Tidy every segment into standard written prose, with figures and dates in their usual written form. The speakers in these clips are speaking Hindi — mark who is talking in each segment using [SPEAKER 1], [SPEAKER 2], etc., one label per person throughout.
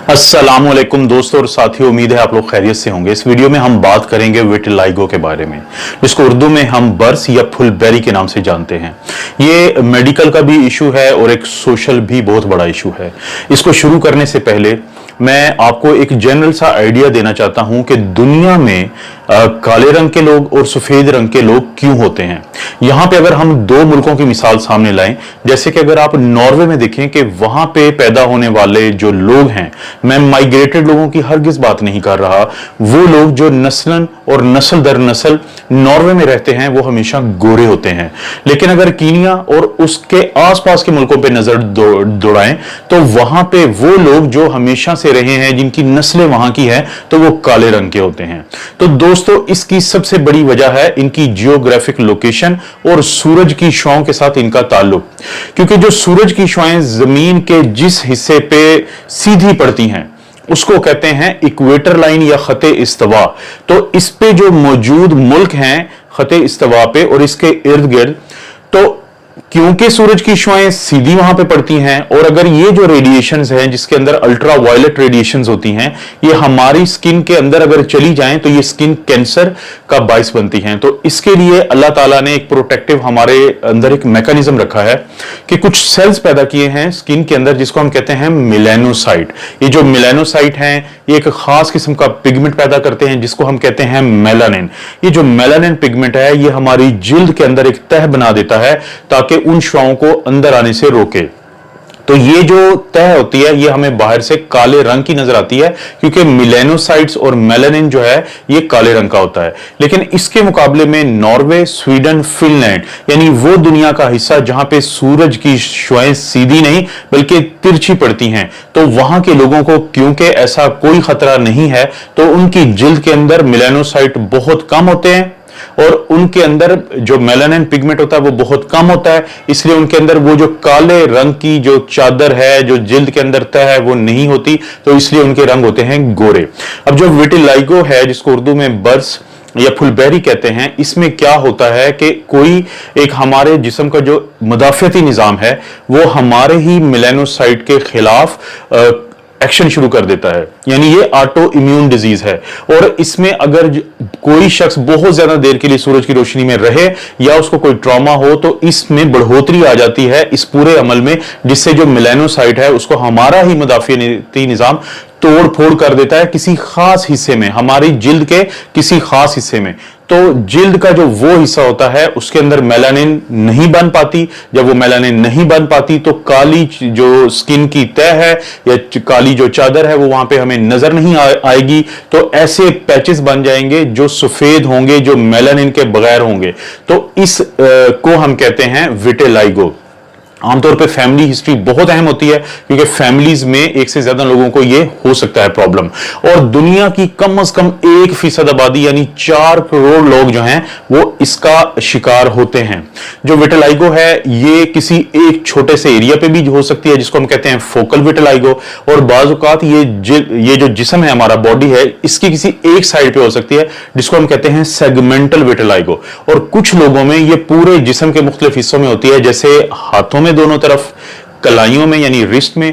[SPEAKER 1] अस्सलामुअलैकुम दोस्तों और साथियों, उम्मीद है आप लोग खैरियत से होंगे। इस वीडियो में हम बात करेंगे विटिलाइगो के बारे में, जिसको उर्दू में हम बर्स या फुलबेरी के नाम से जानते हैं। ये मेडिकल का भी इशू है और एक सोशल भी बहुत बड़ा इशू है। इसको शुरू करने से पहले मैं आपको एक जनरल सा आइडिया देना चाहता हूं कि दुनिया में काले रंग के लोग और सफेद रंग के लोग क्यों होते हैं। यहां पे अगर हम दो मुल्कों की मिसाल सामने लाएं, जैसे कि अगर आप नॉर्वे में देखें कि वहां पे पैदा होने वाले जो लोग हैं, मैं माइग्रेटेड लोगों की हरगिज बात नहीं कर रहा, वो लोग जो नस्लन और नस्ल दर नस्ल नॉर्वे में रहते हैं वो हमेशा गोरे होते हैं। लेकिन अगर कीनिया और उसके आसपास के मुल्कों पे नजर दौड़ाएं तो वहां पे वो लोग जो हमेशा से रहे हैं, जिनकी नस्लें वहां की है, तो वो काले रंग के होते हैं। तो दोस्तों, इसकी सबसे बड़ी वजह है इनकी जियोग्राफिक लोकेशन और सूरज की शुआओं के साथ इनका ताल्लुक। क्योंकि जो सूरज की शुआएं जमीन के जिस हिस्से पे सीधी पड़ती हैं उसको कहते हैं इक्वेटर लाइन या खते इस्तवा। तो इस पे जो मौजूद मुल्क हैं खते इस्तवा पे और इसके इर्द गिर्द, तो क्योंकि सूरज की शुआएं सीधी वहां पे पड़ती हैं और अगर ये जो रेडिएशंस हैं जिसके अंदर अल्ट्रा वायलेट रेडिएशंस होती हैं, ये हमारी स्किन के अंदर अगर चली जाएं तो ये स्किन कैंसर का बाइस बनती हैं। तो इसके लिए अल्लाह ताला ने एक प्रोटेक्टिव हमारे अंदर एक मैकेनिज्म रखा है कि कुछ सेल्स पैदा किए हैं स्किन के अंदर जिसको हम कहते हैं मेलानोसाइट। ये जो मेलानोसाइट हैं ये एक खास किस्म का पिगमेंट पैदा करते हैं जिसको हम कहते हैं मेलानिन। ये जो मेलानिन पिगमेंट है ये हमारी जिल्द के अंदर एक तह बना देता है ताकि उन शुआओं को अंदर आने से रोके। तो ये जो तह होती है ये हमें बाहर से काले रंग की नजर आती है क्योंकि मेलानोसाइट्स और मेलानिन जो है ये काले रंग का होता है। लेकिन इसके मुकाबले में नॉर्वे, स्वीडन, फिनलैंड यानी वो दुनिया का हिस्सा जहां पे सूरज की शुआएं सीधी नहीं बल्कि तिरछी पड़ती हैं, तो वहां के लोगों को क्योंकि ऐसा कोई खतरा नहीं है तो उनकी जिल्द के अंदर मेलानोसाइट बहुत कम होते हैं और उनके अंदर जो मेलानिन पिगमेंट होता है वो बहुत कम होता है। इसलिए उनके अंदर वो जो काले रंग की जो चादर है, जो जिल्द के अंदर तह है, वो नहीं होती, तो इसलिए उनके रंग होते हैं गोरे। अब जो विटिलाइगो है जिसको उर्दू में बर्स या फुलबेरी कहते हैं, इसमें क्या होता है कि कोई एक हमारे जिस्म का जो मुदाफियती निजाम है वो हमारे ही मेलानोसाइट के खिलाफ एक्शन शुरू कर देता है, यानी ये ऑटो इम्यून डिजीज है। और इसमें अगर कोई शख्स बहुत ज्यादा देर के लिए सूरज की रोशनी में रहे या उसको कोई ट्रॉमा हो तो इसमें बढ़ोतरी आ जाती है इस पूरे अमल में, जिससे जो मेलानोसाइट है उसको हमारा ही मुदाफियती निजाम तोड़ फोड़ कर देता है किसी खास हिस्से में, हमारी जिल्द के किसी खास हिस्से में। तो जिल्द का जो वो हिस्सा होता है उसके अंदर मेलानिन नहीं बन पाती। जब वो मेलानिन नहीं बन पाती तो काली जो स्किन की तह है या काली जो चादर है वो वहां पे हमें नजर नहीं आएगी। तो ऐसे पैचेस बन जाएंगे जो सफेद होंगे, जो मेलानिन के बगैर होंगे। तो इस को हम कहते हैं विटिलाइगो। आमतौर पे फैमिली हिस्ट्री बहुत अहम होती है क्योंकि फैमिलीज में एक से ज्यादा लोगों को ये हो सकता है प्रॉब्लम। और दुनिया की कम से कम 1% आबादी यानी 4 करोड़ लोग जो हैं वो इसका शिकार होते हैं। जो विटिलाइगो है ये किसी एक छोटे से एरिया पे भी हो सकती है जिसको हम कहते हैं फोकल विटिलाइगो, और बाज़ औक़ात ये जो जिस्म है हमारा बॉडी है इसकी किसी एक साइड पे हो सकती है जिसको हम कहते हैं सेगमेंटल विटिलाइगो। और कुछ लोगों में ये पूरे जिस्म के मुख्तलिफ हिस्सों में होती है, जैसे हाथों में दोनों तरफ, कलाइयों में यानी रिस्ट में,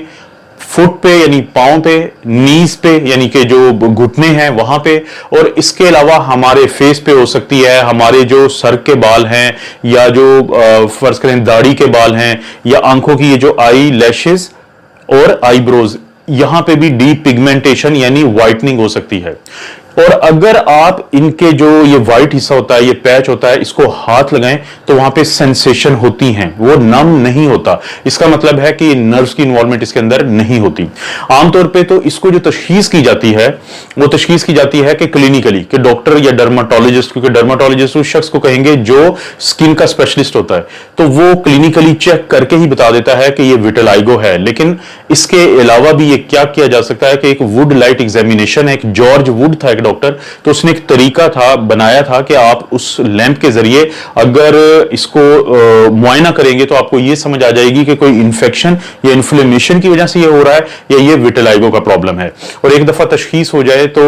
[SPEAKER 1] फुट पे यानी पांव पे, नीज पे यानी कि जो घुटने हैं वहां पे, और इसके अलावा हमारे फेस पे हो सकती है, हमारे जो सर के बाल हैं या जो फर्ज करें दाढ़ी के बाल हैं या आंखों की ये जो आई लैशेस और आईब्रोज, यहां पे भी डीप पिगमेंटेशन यानी व्हाइटनिंग हो सकती है। और अगर आप इनके जो ये व्हाइट हिस्सा होता है, ये पैच होता है, इसको हाथ लगाएं तो वहां पे सेंसेशन होती हैं, वो नम नहीं होता। इसका मतलब है कि नर्व्स की इन्वॉल्वमेंट इसके अंदर नहीं होती। आमतौर पे तो इसको जो तशखीस की जाती है वो तशखीस की जाती है कि क्लिनिकली, कि डॉक्टर या डर्माटोलॉजिस्ट, क्योंकि डर्माटोलॉजिस्ट उस शख्स को कहेंगे जो स्किन का स्पेशलिस्ट होता है, तो वो क्लिनिकली चेक करके ही बता देता है कि ये विटिलाइगो है। लेकिन इसके अलावा भी ये क्या किया जा सकता है कि एक वुड लाइट एग्जामिनेशन है, एक जॉर्ज वुड था डॉक्टर, तो उसने एक तरीका था बनाया था कि आप उस लैंप के जरिए अगर इसको मुआयना करेंगे तो आपको ये समझ आ जाएगी कि कोई इन्फेक्शन या इन्फ्लेमेशन की वजह से ये हो रहा है या ये विटिलाइगो का प्रॉब्लम है। और एक दफा तशखीस हो जाए तो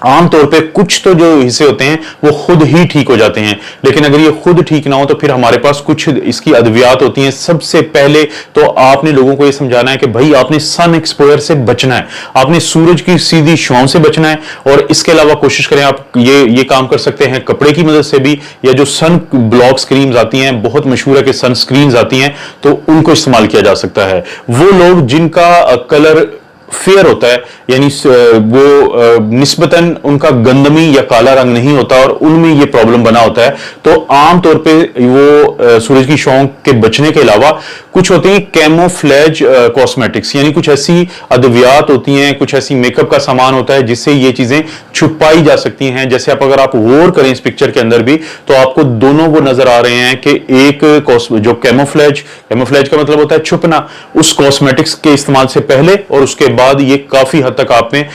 [SPEAKER 1] आमतौर पे कुछ तो जो हिस्से होते हैं वो खुद ही ठीक हो जाते हैं, लेकिन अगर ये खुद ठीक ना हो तो फिर हमारे पास कुछ इसकी अद्वियात होती हैं। सबसे पहले तो आपने लोगों को ये समझाना है कि भाई आपने सन एक्सपोजर से बचना है, आपने सूरज की सीधी छांव से बचना है। और इसके अलावा कोशिश करें आप ये काम कर सकते हैं कपड़े की मदद से भी, या जो सन ब्लॉक स्क्रीन आती हैं, बहुत मशहूर है कि सन स्क्रीन आती हैं, तो उनको इस्तेमाल किया जा सकता है। वो लोग जिनका कलर फेयर होता है, यानी वो निस्बतन उनका गंदमी या काला रंग नहीं होता और उनमें ये प्रॉब्लम बना होता है, तो आमतौर पे वो सूरज की छांव के बचने के अलावा कुछ होती हैं कैमोफ्लेज कॉस्मेटिक्स, यानी कुछ ऐसी अद्वियात होती हैं, कुछ ऐसी मेकअप का सामान होता है जिससे ये चीजें छुपाई जा सकती हैं। जैसे अगर आप गौर करें इस पिक्चर के अंदर भी, तो आपको दोनों वो नजर आ रहे हैं कि एक जो कैमोफ्लेज का मतलब होता है छुपना, उस कॉस्मेटिक्स के इस्तेमाल से पहले और उसके बाद ये काफी हद तक आप में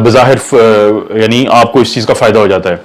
[SPEAKER 1] बज़ाहिर यानी आपको इस चीज का फायदा हो जाता है।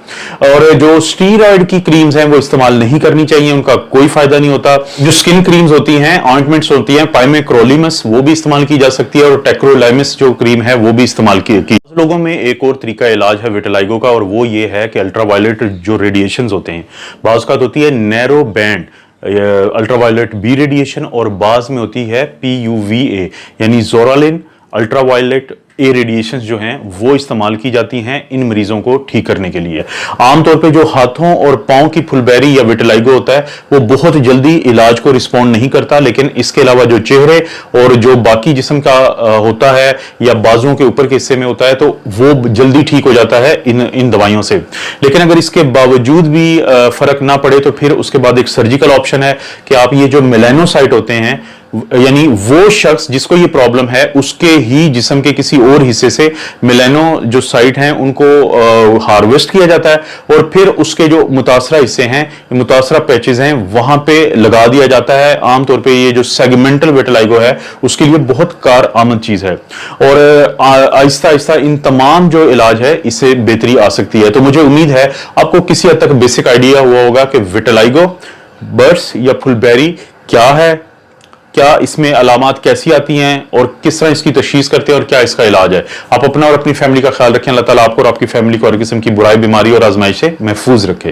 [SPEAKER 1] और जो स्टीरॉयड की क्रीम्स हैं वो इस्तेमाल नहीं करनी चाहिए, उनका कोई फायदा नहीं होता। जो स्किन क्रीम्स होती हैं, ऑइंटमेंट्स होती हैं, पाइमेक्रोलिमस वो भी इस्तेमाल की जा सकती है, और टेक्रोलाइमस जो क्रीम है वो भी इस्तेमाल की। लोगों में एक और तरीका इलाज है विटिलिगो का, और वो ये है कि अल्ट्रावायलेट जो रेडिएशंस होते हैं, बाज़ औक़ात होती है narrow band ultraviolet B radiation, और बाज में होती है PUVA यानी ज़ोरालिन अल्ट्रावायलेट ए रेडिएशंस जो हैं वो इस्तेमाल की जाती हैं इन मरीजों को ठीक करने के लिए। आमतौर पे जो हाथों और पांव की फुलबेरी या विटिलिगो होता है वो बहुत जल्दी इलाज को रिस्पॉन्ड नहीं करता, लेकिन इसके अलावा जो चेहरे और जो बाकी जिस्म का होता है या बाजुओं के ऊपर के हिस्से में होता है तो वो जल्दी ठीक हो जाता है इन दवाइयों से। लेकिन अगर इसके बावजूद भी फर्क ना पड़े तो फिर उसके बाद एक सर्जिकल ऑप्शन है कि आप ये जो मेलानोसाइट होते हैं, यानी वो शख्स जिसको ये प्रॉब्लम है उसके ही जिस्म के किसी और हिस्से से मेलानो जो साइट हैं उनको हार्वेस्ट किया जाता है, और फिर उसके जो मुतासरा हिस्से हैं, मुतासरा पैचेस हैं, वहां पे लगा दिया जाता है। आमतौर पे ये जो सेगमेंटल विटिलिगो है उसके लिए बहुत कार आमद चीज है, और आहिस्ता आहिस्ता इन तमाम जो इलाज है इससे बेहतरी आ सकती है। तो मुझे उम्मीद है आपको किसी हद तक बेसिक आइडिया हुआ होगा कि विटिलिगो, बर्स या फुलबेरी क्या है, क्या इसमें अलामात कैसी आती हैं और किस तरह इसकी तशखीस करते हैं और क्या इसका इलाज है। आप अपना और अपनी फैमिली का ख्याल रखें। अल्लाह ताला आपको और आपकी फैमिली को हर किस्म की बुराई, बीमारी और आजमाइश से महफूज रखे।